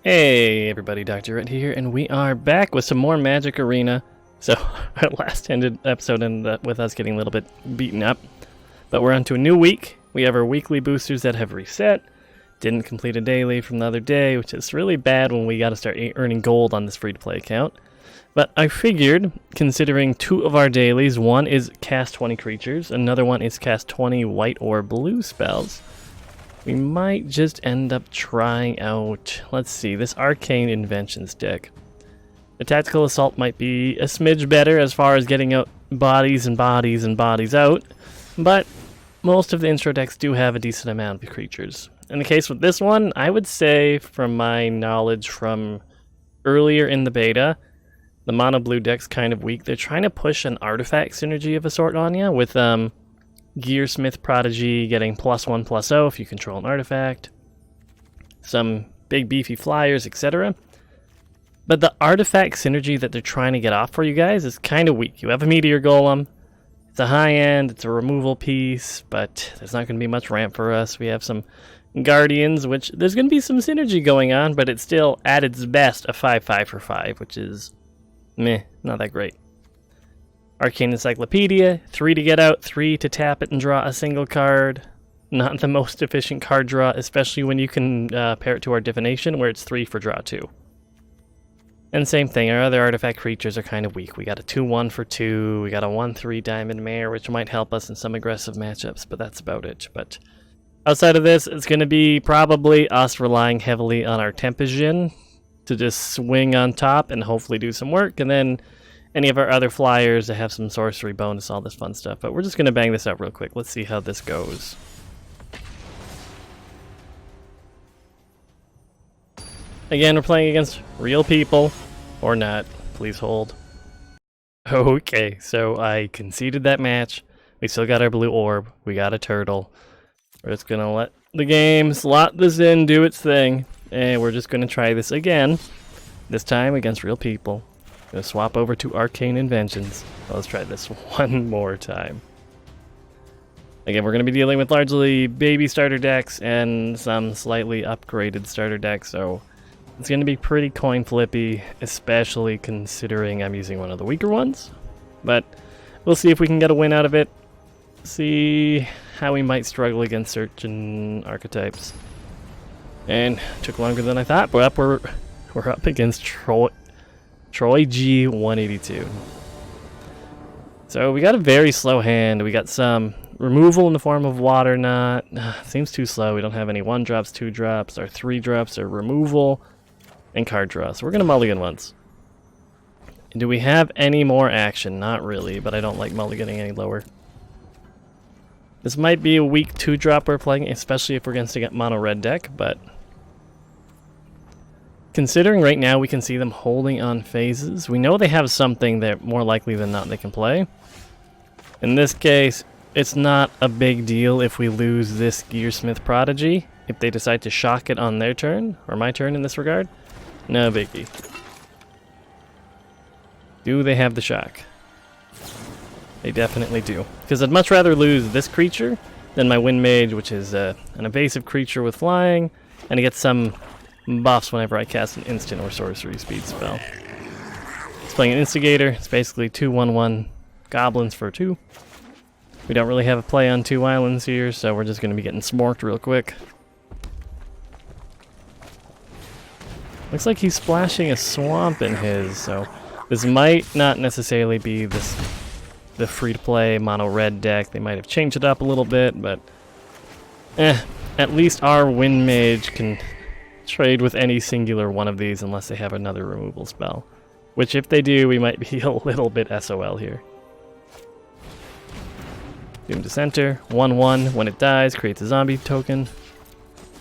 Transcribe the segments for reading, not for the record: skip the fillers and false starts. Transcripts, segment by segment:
Hey everybody, Dr. Red here, and we are back with some more Magic Arena. So, our last episode ended up with us getting a little bit beaten up. But we're on to a new week. We have our weekly boosters that have reset. Didn't complete a daily from the other day, which is really bad when we gotta start earning gold on this free-to-play account. But I figured, considering two of our dailies, one is cast 20 creatures, another one is cast 20 white or blue spells. We might just end up trying out, let's see, this Arcane Inventions deck. The Tactical Assault might be a smidge better as far as getting out bodies and bodies and bodies out, but most of the intro decks do have a decent amount of creatures. In the case with this one, I would say, from my knowledge from earlier in the beta, the mono blue deck's kind of weak. They're trying to push an artifact synergy of a sort on you with Gearsmith Prodigy getting +1/+0 if you control an artifact, some big beefy flyers, etc. But the artifact synergy that they're trying to get off for you guys is kind of weak. You have a Meteor Golem, it's a high end, it's a removal piece, but there's not going to be much ramp for us. We have some Guardians, which there's going to be some synergy going on, but it's still at its best a 5/5 for 5, which is meh, not that great. Arcane Encyclopedia, 3 to get out, 3 to tap it and draw a single card. Not the most efficient card draw, especially when you can pair it to our Divination, where it's 3 for draw 2. And same thing, our other artifact creatures are kind of weak. We got a 2/1 for 2, we got a 1/3 Diamond Mare, which might help us in some aggressive matchups, but that's about it. But outside of this, it's going to be probably us relying heavily on our Tempest to just swing on top and hopefully do some work, and then any of our other flyers that have some sorcery bonus, all this fun stuff. But we're just going to bang this out real quick. Let's see how this goes. Again, we're playing against real people. Or not. Please hold. Okay, so I conceded that match. We still got our blue orb. We got a turtle. We're just going to let the game slot this in, do its thing. And we're just going to try this again. This time against real people. Gonna swap over to Arcane Inventions. Let's try this one more time. Again, we're gonna be dealing with largely baby starter decks and some slightly upgraded starter decks, so it's gonna be pretty coin flippy, especially considering I'm using one of the weaker ones. But we'll see if we can get a win out of it. See how we might struggle against certain archetypes. And took longer than I thought, but we're up against Troy G 182. So we got a very slow hand. We got some removal in the form of Water Knot. Seems too slow. We don't have any 1-drops, 2-drops. Our 3-drops are removal and card draw. So we're going to mulligan once. Do we have any more action? Not really, but I don't like mulliganing any lower. This might be a weak 2-drop we're playing, especially if we're against a mono red deck, but considering right now we can see them holding on phases, we know they have something that more likely than not they can play. In this case, it's not a big deal if we lose this Gearsmith Prodigy. If they decide to shock it on their turn, or my turn in this regard, no biggie. Do they have the shock? They definitely do. Because I'd much rather lose this creature than my Wind Mage, which is an evasive creature with flying, and it gets some buffs whenever I cast an instant or sorcery speed spell. It's playing an Instigator. It's basically 2/1/1 goblins for 2. We don't really have a play on 2 islands here, so we're just going to be getting smorked real quick. Looks like he's splashing a swamp in his, so this might not necessarily be the free-to-play mono red deck. They might have changed it up a little bit, but at least our Wind Mage can trade with any singular one of these unless they have another removal spell. Which if they do, we might be a little bit SOL here. Doom to center, 1/1. When it dies, creates a zombie token.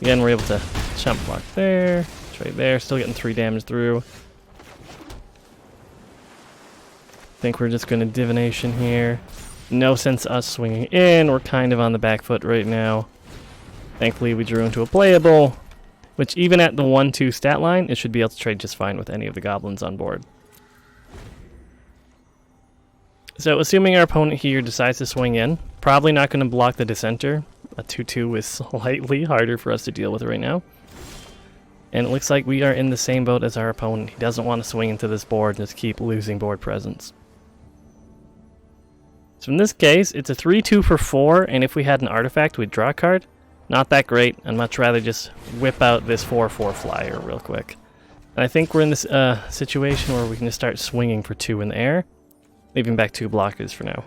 Again, we're able to chump block there, trade there, still getting 3 damage through. Think we're just going to Divination here. No sense us swinging in, we're kind of on the back foot right now. Thankfully we drew into a playable, which even at the 1/2 stat line, it should be able to trade just fine with any of the goblins on board. So assuming our opponent here decides to swing in, probably not going to block the Dissenter. A 2/2 is slightly harder for us to deal with right now. And it looks like we are in the same boat as our opponent. He doesn't want to swing into this board and just keep losing board presence. So in this case, it's a 3-2 for 4, and if we had an artifact, we'd draw a card. Not that great. I'd much rather just whip out this 4-4 flyer real quick. And I think we're in this situation where we can just start swinging for 2 in the air, leaving back 2 blockers for now.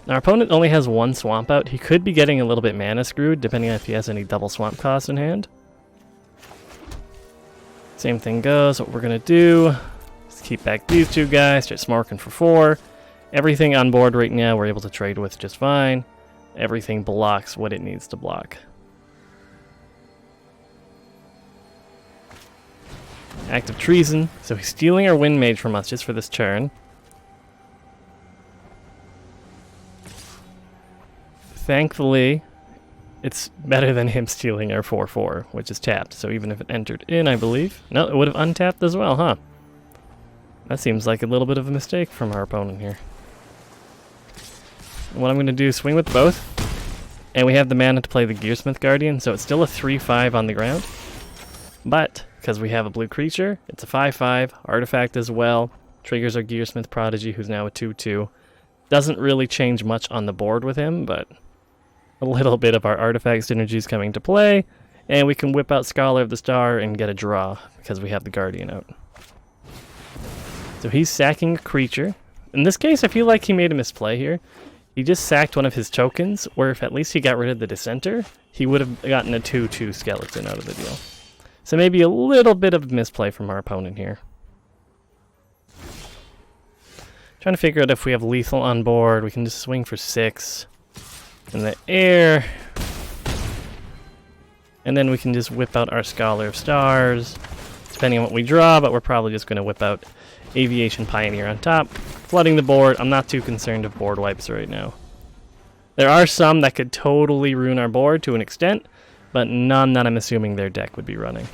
Our opponent only has 1 swamp out. He could be getting a little bit mana screwed, depending on if he has any double swamp costs in hand. Same thing goes. What we're going to do is keep back these 2 guys, start smoking for 4. Everything on board right now we're able to trade with just fine. Everything blocks what it needs to block. Act of treason. So he's stealing our wind mage from us just for this turn. Thankfully, it's better than him stealing our 4-4, which is tapped. So even if it entered in, I believe... No, it would have untapped as well, huh? That seems like a little bit of a mistake from our opponent here. What I'm going to do is swing with both. And we have the mana to play the Gearsmith Guardian, so it's still a 3-5 on the ground. But, because we have a blue creature, it's a 5-5, artifact as well. Triggers our Gearsmith Prodigy, who's now a 2-2. Doesn't really change much on the board with him, but... a little bit of our artifact synergies coming to play, and we can whip out Scholar of the Star and get a draw because we have the Guardian out. So he's sacking a creature. In this case, I feel like he made a misplay here. He just sacked one of his tokens, where if at least he got rid of the Dissenter, he would have gotten a 2-2 skeleton out of the deal. So maybe a little bit of misplay from our opponent here. Trying to figure out if we have lethal on board. We can just swing for 6. In the air, and then we can just whip out our Scholar of Stars, depending on what we draw, but we're probably just going to whip out Aviation Pioneer on top, flooding the board. I'm not too concerned of board wipes right now. There are some that could totally ruin our board to an extent, but none that I'm assuming their deck would be running.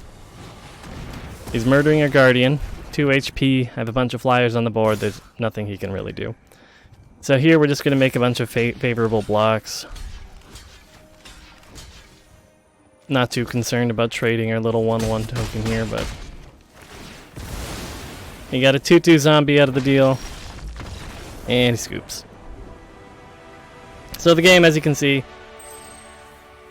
He's murdering our Guardian, 2 HP, I have a bunch of flyers on the board, there's nothing he can really do. So here we're just going to make a bunch of favorable blocks. Not too concerned about trading our little 1-1 token here, but... he got a 2-2 zombie out of the deal. And he scoops. So the game, as you can see,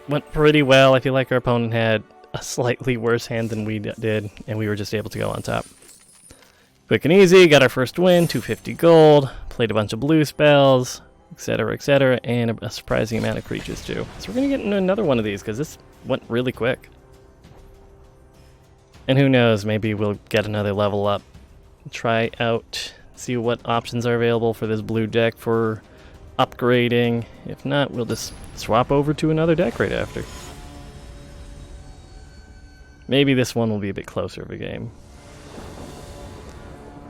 went pretty well. I feel like our opponent had a slightly worse hand than we did, and we were just able to go on top. Quick and easy, got our first win, 250 gold, played a bunch of blue spells, etc., and a surprising amount of creatures too. So we're going to get into another one of these, because this went really quick. And who knows, maybe we'll get another level up. Try out, see what options are available for this blue deck for upgrading. If not, we'll just swap over to another deck right after. Maybe this one will be a bit closer of a game.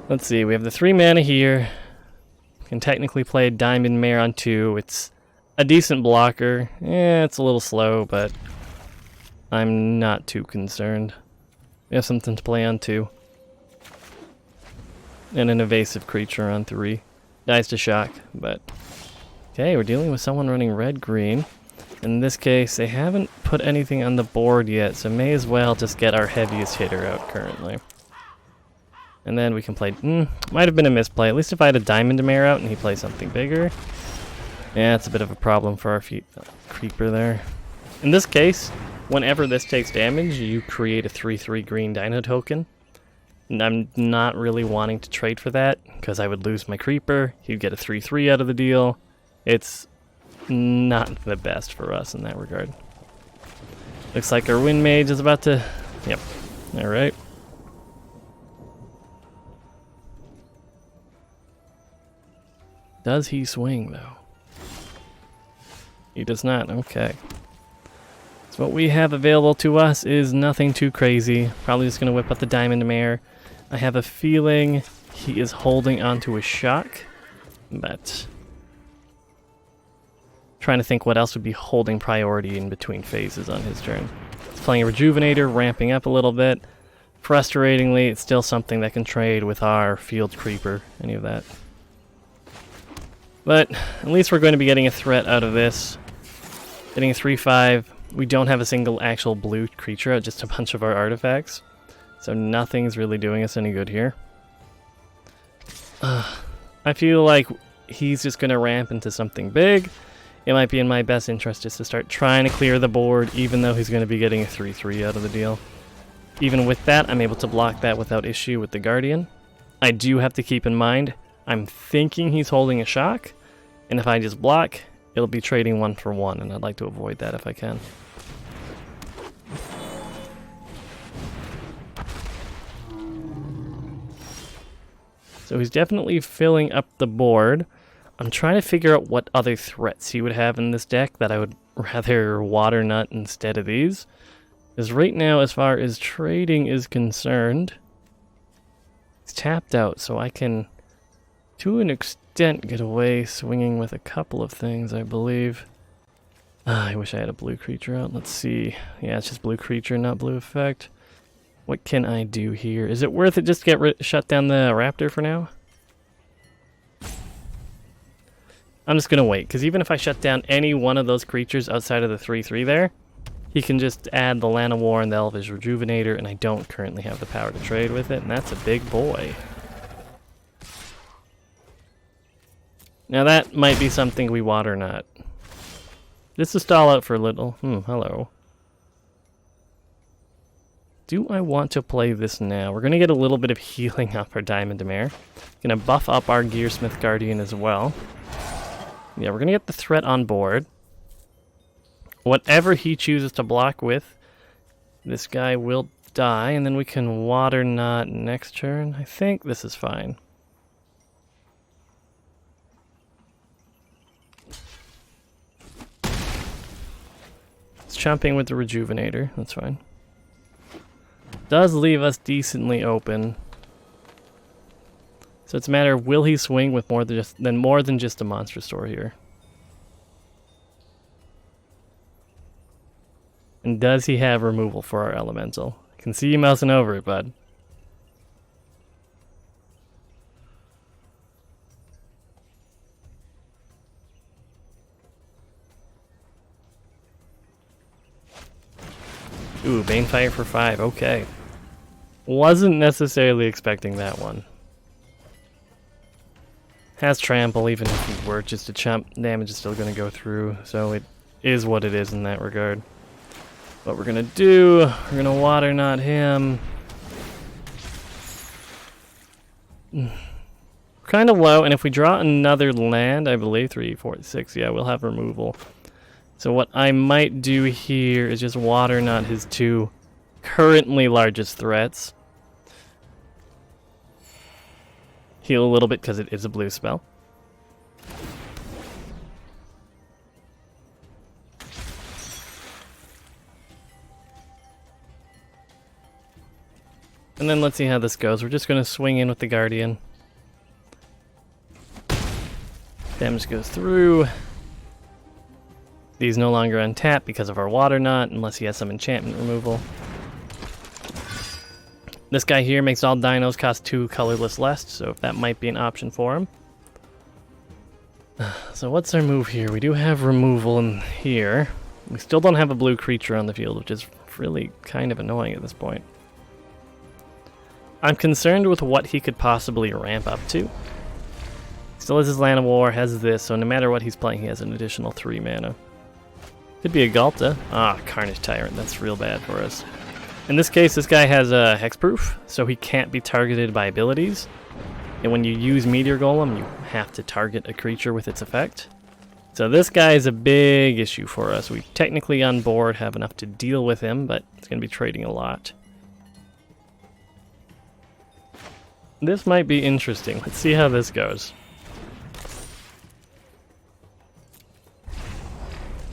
Let's see, we have the 3 mana here. Can technically play Diamond Mare on 2. It's a decent blocker. It's a little slow, but I'm not too concerned. We have something to play on 2. And an evasive creature on 3. Dies to shock, but... okay, we're dealing with someone running red-green. In this case, they haven't put anything on the board yet, so may as well just get our heaviest hitter out currently. And then we can play... might have been a misplay. At least if I had a Diamond Mare out and he plays something bigger. Yeah, it's a bit of a problem for our creeper there. In this case, whenever this takes damage, you create a 3/3 green Dino token. And I'm not really wanting to trade for that, because I would lose my creeper. He'd get a 3/3 out of the deal. It's not the best for us in that regard. Looks like our Wind Mage is about to... yep. Alright. Does he swing, though? He does not. Okay. So what we have available to us is nothing too crazy. Probably just going to whip out the Diamond Mare. I have a feeling he is holding onto a shock, but... trying to think what else would be holding priority in between phases on his turn. He's playing a Rejuvenator, ramping up a little bit. Frustratingly, it's still something that can trade with our Field Creeper, any of that. But at least we're going to be getting a threat out of this. Getting a 3/5 We don't have a single actual blue creature, just a bunch of our artifacts. So nothing's really doing us any good here. I feel like he's just going to ramp into something big. It might be in my best interest just to start trying to clear the board, even though he's going to be getting a 3/3 out of the deal. Even with that, I'm able to block that without issue with the Guardian. I do have to keep in mind, I'm thinking he's holding a shock, and if I just block, it'll be trading 1 for 1, and I'd like to avoid that if I can. So he's definitely filling up the board. I'm trying to figure out what other threats he would have in this deck that I would rather water nut instead of these. Because right now, as far as trading is concerned, he's tapped out, so I can, to an extent, get away swinging with a couple of things, I believe. I wish I had a blue creature out. Let's see. Yeah, it's just blue creature, not blue effect. What can I do here? Is it worth it just to shut down the raptor for now? I'm just going to wait, because even if I shut down any one of those creatures outside of the 3/3 there, he can just add the Llanowar and the Elvish Rejuvenator, and I don't currently have the power to trade with it, and that's a big boy. Now that might be something we water nut. Just to stall out for a little. Hello. Do I want to play this now? We're going to get a little bit of healing up our Diamond Mare. Going to buff up our Gearsmith Guardian as well. Yeah, we're going to get the threat on board. Whatever he chooses to block with, this guy will die, and then we can water nut next turn. I think this is fine. It's chomping with the Rejuvenator. That's fine. Does leave us decently open. So it's a matter of, will he swing with more than just a monster store here? And does he have removal for our elemental? I can see you mousing over it, bud. Ooh, Banefire for 5, okay. Wasn't necessarily expecting that one. Has trample, even if he were just a chump, damage is still going to go through, so it is what it is in that regard. What we're going to do, we're going to water knot him. Kind of low, and if we draw another land, I believe, 3, 4, 6, yeah, we'll have removal. So what I might do here is just water knot his 2 currently largest threats. Heal a little bit because it is a blue spell. And then let's see how this goes. We're just going to swing in with the Guardian. Damage goes through. He's no longer untapped because of our water knot, unless he has some enchantment removal. This guy here makes all dinos cost 2 colorless less, so if that might be an option for him. So what's our move here? We do have removal in here. We still don't have a blue creature on the field, which is really kind of annoying at this point. I'm concerned with what he could possibly ramp up to. Still has his Llanowar, has this, so no matter what he's playing, he has an additional 3 mana. Could be a Galta. Ah, Carnage Tyrant, that's real bad for us. In this case, this guy has a hexproof, so he can't be targeted by abilities. And when you use Meteor Golem, you have to target a creature with its effect. So this guy is a big issue for us. We technically on board have enough to deal with him, but it's going to be trading a lot. This might be interesting. Let's see how this goes.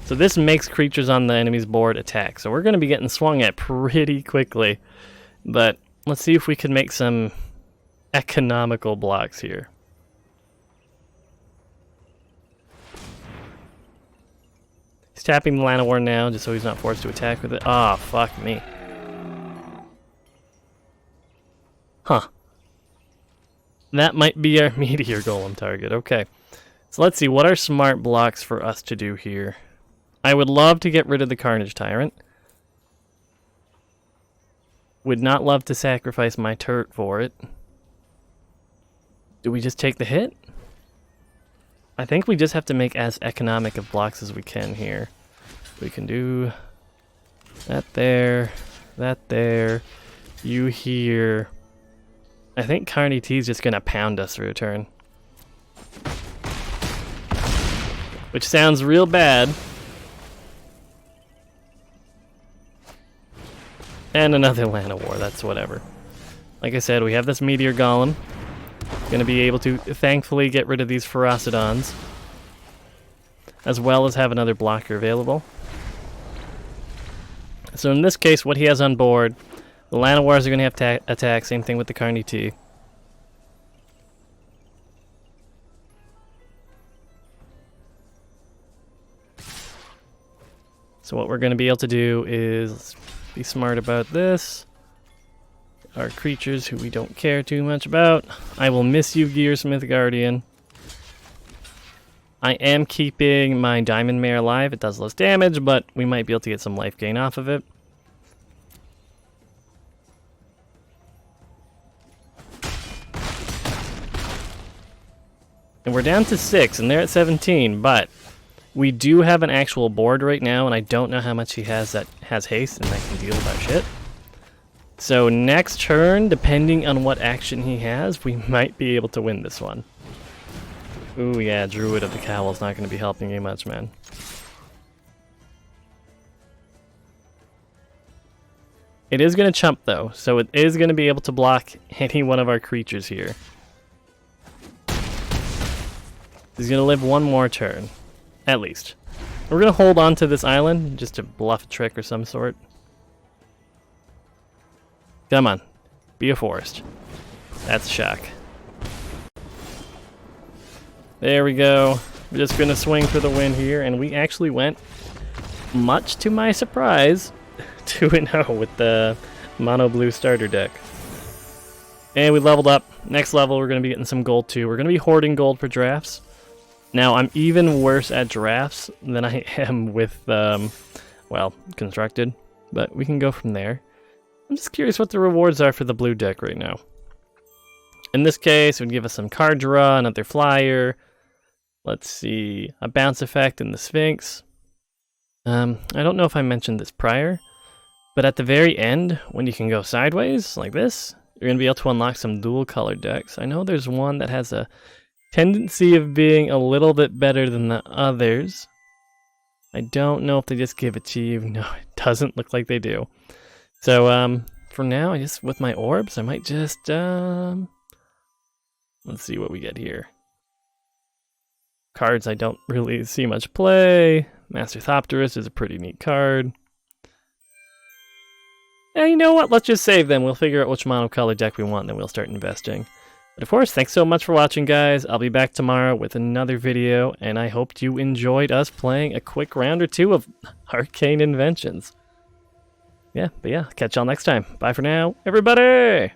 So this makes creatures on the enemy's board attack. So we're going to be getting swung at pretty quickly. But let's see if we can make some economical blocks here. He's tapping the Llanowar now just so he's not forced to attack with it. Ah, fuck me. Huh. That might be our Meteor Golem target. Okay. So let's see. What are smart blocks for us to do here? I would love to get rid of the Carnage Tyrant. Would not love to sacrifice my turret for it. Do we just take the hit? I think we just have to make as economic of blocks as we can here. We can do that there, you here. I think Carney T is just gonna pound us through a turn. Which sounds real bad. And another Land of War, that's whatever. Like I said, we have this Meteor Golem. Gonna be able to, thankfully, get rid of these Ferocidons. As well as have another blocker available. So in this case, what he has on board, the Land of Wars are gonna have to attack, same thing with the Carney T. So what we're gonna be able to do is be smart about this. Our creatures who we don't care too much about. I will miss you, Gearsmith Guardian. I am keeping my Diamond Mare alive. It does less damage, but we might be able to get some life gain off of it. And we're down to 6, and they're at 17, but we do have an actual board right now, and I don't know how much he has that has haste and that can deal with our shit. So next turn, depending on what action he has, we might be able to win this one. Ooh yeah, Druid of the Cowl's not going to be helping you much, man. It is going to chump though, so it is going to be able to block any one of our creatures here. He's going to live one more turn, at least. We're going to hold on to this island, just to bluff a trick or some sort. Come on, be a forest. That's a shock. There we go. We're just gonna swing for the win here, and we actually went, much to my surprise, 2-0 with the mono blue starter deck. And we leveled up. Next level, we're gonna be getting some gold too. We're gonna be hoarding gold for drafts. Now, I'm even worse at drafts than I am with, well, constructed, but we can go from there. I'm just curious what the rewards are for the blue deck right now. In this case, it would give us some card draw, another flyer. Let's see, a bounce effect in the Sphinx. I don't know if I mentioned this prior, but at the very end, when you can go sideways, like this, you're going to be able to unlock some dual color decks. I know there's one that has a tendency of being a little bit better than the others. I don't know if they just give it to you. No, it doesn't look like they do. So, for now, I just, with my orbs, I might just, let's see what we get here. Cards I don't really see much play. Master Thopterus is a pretty neat card. Yeah, you know what? Let's just save them. We'll figure out which monocolor deck we want, and then we'll start investing. But of course, thanks so much for watching, guys. I'll be back tomorrow with another video, and I hope you enjoyed us playing a quick round or two of Arcane Inventions. Yeah, but yeah, catch y'all next time. Bye for now, everybody!